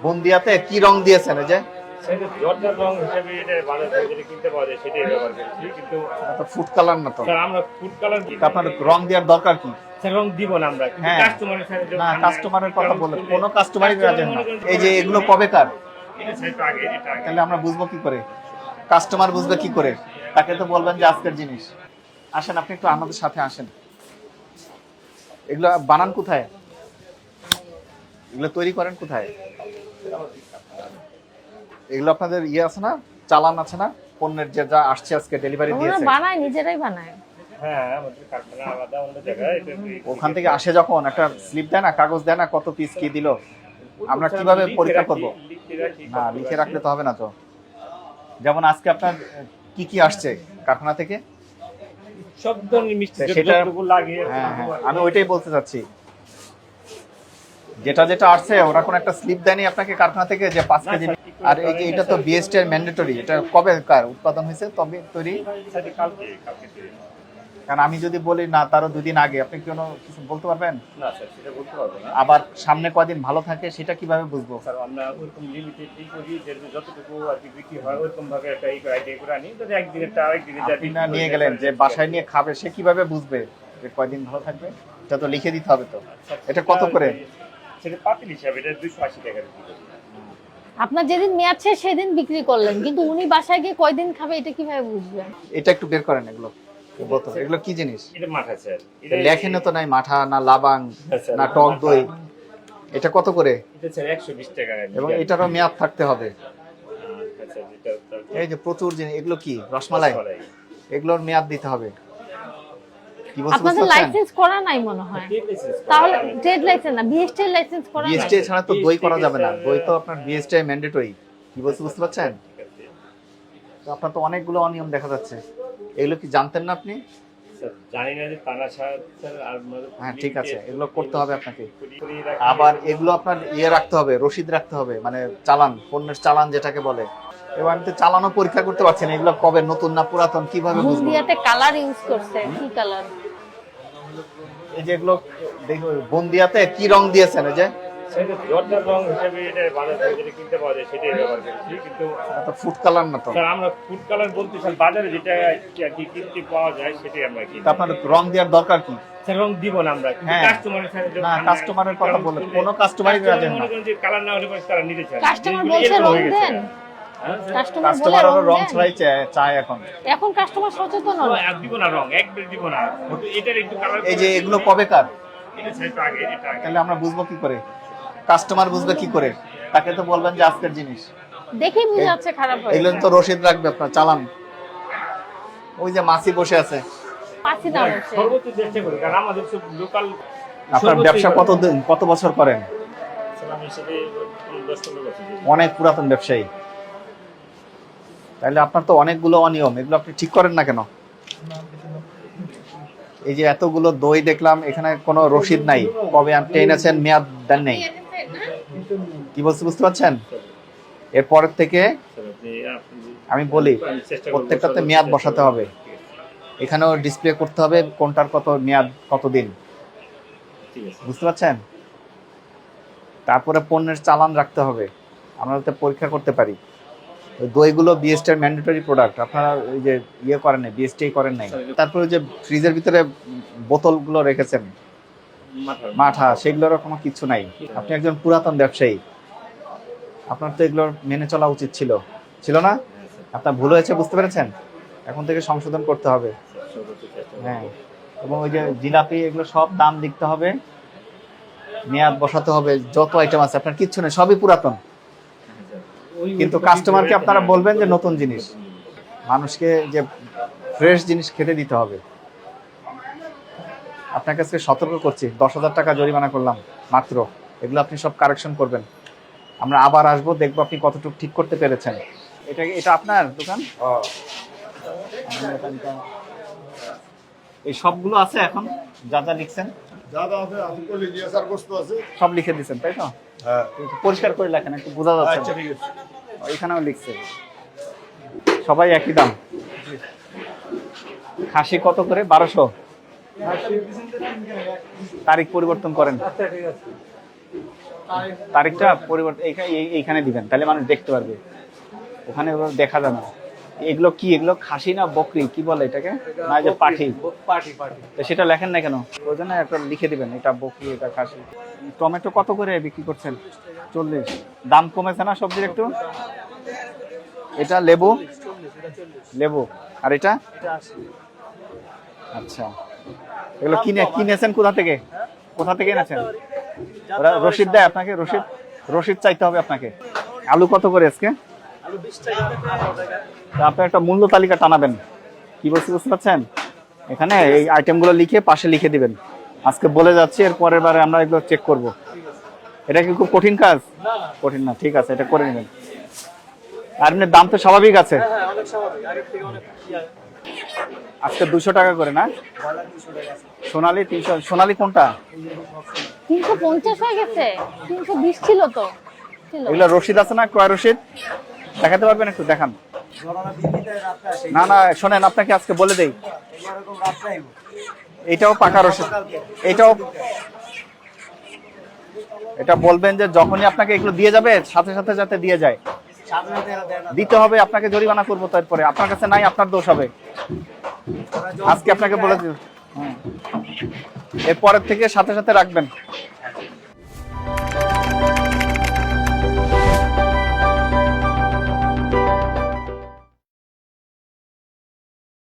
বন্দিয়াতে কি রং দিয়েছেন এই যে জর্দার রং হিসেবে এটা বাজারে যেটা কিনতে পাওয়া যায় সেটাই ব্যবহার করেছি, কিন্তু এটা তো ফুড কালার না তো। স্যার আমরা ফুড কালার আপনার রং দেওয়ার দরকার কি? স্যার রং দিব না আমরা, কিন্তু হ্যাঁ। কাস্টমারের সাথে না, কাস্টমারের কথা বলে কোনো কাস্টমারই রাজি না। এই যে এগুলো কবেকার, এটা স্যার একটু আগে, এটা আগে। তাহলে আমরা বুঝবো কি করে? কাস্টমার বুঝবে কি করে? তাকে তো বলবেন যে আজকের জিনিস। আসেন, আপনি একটু আমাদের সাথে আসেন। এগুলো বানান কোথায়? এগুলো তৈরি করেন কোথায়? এগুলো আপনাদের ইয়ে আছে না, চালান আছে না পণ্যের, যে যা আসছে আজকে ডেলিভারি ওরা দিয়েছে? বানায়, নিজেরাই বানায়। হ্যাঁ, আমাদের কারখানা আলাদা অন্য জায়গায়। ওখান থেকে আসে যখন একটা স্লিপ দেয় না, কাগজ দেয় না, কত পিস কি দিল, আমরা কিভাবে পরীক্ষা করব? না, লিখে রাখলে তো হবে না তো। যেমন আজকে আপনার কি কি আসছে কারখানা থেকে? সব ধরনের মিষ্টি সেটা যতটুকু লাগে। হ্যাঁ হ্যাঁ, আমি ওইটাই বলতে চাচ্ছি। যেটা যেটা আসছে ওরা কোন একটা স্লিপ দেয়নি আপনাকে কারখানা থেকে যে 5 কেজি? আর এই যে এটা তো বিএসটি এর ম্যান্ডেটরি, এটা কবে কার উৎপাদন হয়েছে তবে তৈরি? কালকে তৈরি। কারণ আমি যদি বলি না তারও 2 দিন আগে, আপনি কোনো কিছু বলতে পারবেন? না স্যার, সেটা বলতে পারবো না। আবার সামনে কয়দিন ভালো থাকে সেটা কিভাবে বুঝবো? স্যার আমরা ওরকম লিমিটেডই করি, যে যতটুকু আর কি বিক্রি হয় ওরকম ভাবে একটা আইডিয়া করে আনি, যদি একদিনেরটা আরেকদিনে আপনি না নিয়ে গেলেন, যে বাসায় নিয়ে খাবে সে কিভাবে বুঝবে যে কয়দিন ভালো থাকবে? এটা তো লিখে দিতে হবে তো। এটা কত করে? সেটা পাতিল হিসাবে এটা 280 টাকা বিক্রি করি। আপনার যেদিন মেয়াদ শেষ সেদিন বিক্রি করলেন, কিন্তু উনি বাসায় গিয়ে কয়দিন খাবে এটা কিভাবে বুঝবেন? এটা একটু বের করেন। এগুলো বোতল, এগুলো কি জিনিস? এটা মাঠা স্যার, লেখেনও তো নাই, মাঠা না লাবাং স্যার, না টক দই। এটা কত করে? এটা স্যার 120 টাকা। এবং এটারও মেয়াদ থাকতে হবে। আচ্ছা, যেটা এই যে প্রচুর জিনিস, এগুলো কি রসমালাই? এগুলোর মেয়াদ দিতে হবে। কি বলছেন? আপনাদের লাইসেন্স করা নাই মনে হয়, তাহলে ট্রেড লাইসেন্স না, বিএসটি এর লাইসেন্স করা নাই। বিএসটি ছাড়া তো দই করা যাবে না। দই তো আপনার বিএসটি ম্যান্ডেটরি। কি বলছেন বুঝতে পারছেন? তো আপনার তো অনেকগুলো অনিয়ম দেখা যাচ্ছে। এগুলো কি জানতেন না আপনি? স্যার জানি না যে তারা স্যার আর হ্যাঁ ঠিক আছে, এগুলো করতে হবে আপনাকে। আবার এগুলো আপনার ইয়ে রাখতে হবে, রসিদ রাখতে হবে, মানে চালান, পণ্যের চালান যেটাকে বলে। এবার আমি তো চালানও পরীক্ষা করতে পারছি না, এগুলো কবে নতুন না পুরাতন কিভাবে বুঝবো? বন্দিয়াতে কালার ইউজ করছে, কি কালার? এই যে এগুলো দেখো, বন্দিয়াতে কি রং দিয়েছেন? এই যে সেটা জর্দার রং হিসেবে এটা বাজারে যেটা কিনতে পাওয়া যায় সেটাই ব্যবহার করেছি, কিন্তু এটা তো ফুড কালার না তো। স্যার আমরা ফুড কালার বলতে স্যার বাজারে যেটা আর কি কিনতে পাওয়া যায় সেটাই আমরা কিনি। তা আপনার রং দেওয়ার দরকার কি? স্যার রং দিব না আমরা, কিন্তু হ্যাঁ। কাস্টমারের সাথে না, কাস্টমারের কথা বলে কোনো কাস্টমারই রাজি না। যে কালার না হলে তারা নিতে চায় না। কাস্টমার বলছে রং দেন, কাস্টমার বলে কাস্টমার রং রং দেন। ছাড়াই চায় এখন। এখন কাস্টমার সচেতন হলো। আর দিব না রং, একবার দিব না, এটার একটু কালার। এই যে এগুলো কবেকার, এটা স্যার একটু আগে, এটা আগে। তাহলে আমরা বুঝবো কি করে? কাস্টমার বুঝবে কি করে? তাকে তো বলবেন যে আজকের জিনিস। দেখেই বুঝা যাচ্ছে খারাপ এগুলো হয়েছে। তো রসিদ রাখবে আপনার চালান। ওই যে মাসি বসে আছে। পাঁচই না হচ্ছে। সর্বোচ্চ চেষ্টা করি, কারণ আমাদের সব লোকাল। আপনার ব্যবসা কত বছর করেন? স্যার আমি সেটা 10-15 বছর। অনেক পুরাতন ব্যবসায়ী। তাহলে আপনার তো অনেকগুলো অনিয়ম, এগুলো আপনি ঠিক করেন না কেন? এই যে এতগুলো দই দেখলাম, এখানে কোনো রসিদ নাই, কবে আপনি এনেছেন মেয়াদ দেন নেই। কি বলতে বুঝতে পারছেন? এরপরের থেকে আমি বলি প্রত্যেকটাতে মেয়াদ বসাতে হবে, এখানেও ডিসপ্লে করতে হবে কোনটার কত মেয়াদ, কতদিন। বুঝতে পারছেন? তারপরে পণ্যের চালান রাখতে হবে, আমরা যাতে পরীক্ষা করতে পারি। ওই দইগুলো বিএসটি এর ম্যান্ডেটরি প্রোডাক্ট, আপনারা ওই যে ইয়ে করেন নাই, বিএসটি করেন নাই। তারপরে ওই যে ফ্রিজের ভিতরে বোতলগুলো রেখেছেন মাঠা, সেগুলোরও কোনো কিছু নাই। আপনি একজন পুরাতন ব্যবসায়ী, আপনার তো এগুলোর মেনে চলা উচিত ছিল না? আপনার ভুল হয়েছে, বুঝতে পেরেছেন? এখন থেকে সংশোধন করতে হবে। হ্যাঁ, এবং ওই যে জিলাপি, এগুলো সব দাম লিখতে হবে, মেয়াদ বসাতে হবে। যত আইটেম আছে আপনার কিচ্ছু নেই, সবই পুরাতন। কিন্তু কাস্টমারকে আপনারা বলবেন যে নতুন জিনিস। মানুষকে যে ফ্রেশ জিনিস খেতে দিতে হবে। আপনার কাছে সতর্ক করছি, 10,000 টাকা জরিমানা করলাম মাত্র। এগুলো আপনি সব কারেকশন করবেন। আমরা আবার আসবো, দেখবো আপনি কতটুকু ঠিক করতে পেরেছেন। এটা আপনার দোকান? এই সবগুলো আছে এখন, যা যা লিখছেন সব লিখে দিচ্ছেন, তাই তো? পরিষ্কার করে লেখেন, একটু বোঝা যাচ্ছে। এখানেও লিখছে, সবাই একই দাম। খাসি কত করে? 1200। তারিখ পরিবর্তন করেন। তারিখটা পরিবর্তন এইখানে দিবেন, তাহলে মানুষ দেখতে পারবে। ওখানে ওগুলো দেখা যায় না। এগুলো কি, এগুলো খাসি না বকরি কি বলে এটাকে, না যে পাঠি? তো সেটা লেখেন না কেন? ওই জন্য একটা লিখে দিবেন, এটা বকরি এটা খাসি। টমেটো কত করে বিক্রি করছেন? 40। দাম কমেছে না সবজির একটু? এটা লেবু, লেবু আর এটা? আচ্ছা, এগুলো কিনেছেন কোথা থেকে? কোথা থেকে এনেছেন? ওরা রসিদ দেয় আপনাকে? রসিদ চাইতে হবে আপনাকে। আলু কত করে আজকে? আপনি একটা মূল্য তালিকা টানাবেন। কি বলছি বুঝতে পারছেন? এখানে এই আইটেমগুলো লিখে পাশে লিখে দিবেন। আজকে বলে যাচ্ছি, এর পরের বারে আমরা এগুলো চেক করব। এটা কি খুব কঠিন কাজ? কঠিন না, ঠিক আছে, এটা করে নেবেন। আর এমনি দাম তো স্বাভাবিক আছে। আজকে 200 টাকা করে না? সোনালী 300। সোনালী কোনটা? 350 হয়ে গেছে, 320 ছিল তো। এগুলো রসিদ আছে না, ক্রয় রসিদ দেখাতে পারবেন? একটু দেখান। না না শোনেন, আপনাকে আজকে বলে দেই, এটাও পাকা রসিদ। এটা বলবেন যে যখনই আপনাকে এগুলো দিয়ে যাবে সাথে সাথে যাতে দিয়ে যায়, দিতে হবে। আপনাকে জরিমানা করবো, তারপরে আপনার কাছে নাই, আপনার দোষ হবে। আজকে আপনাকে বলে দিই, এরপরের থেকে সাথে সাথে রাখবেন।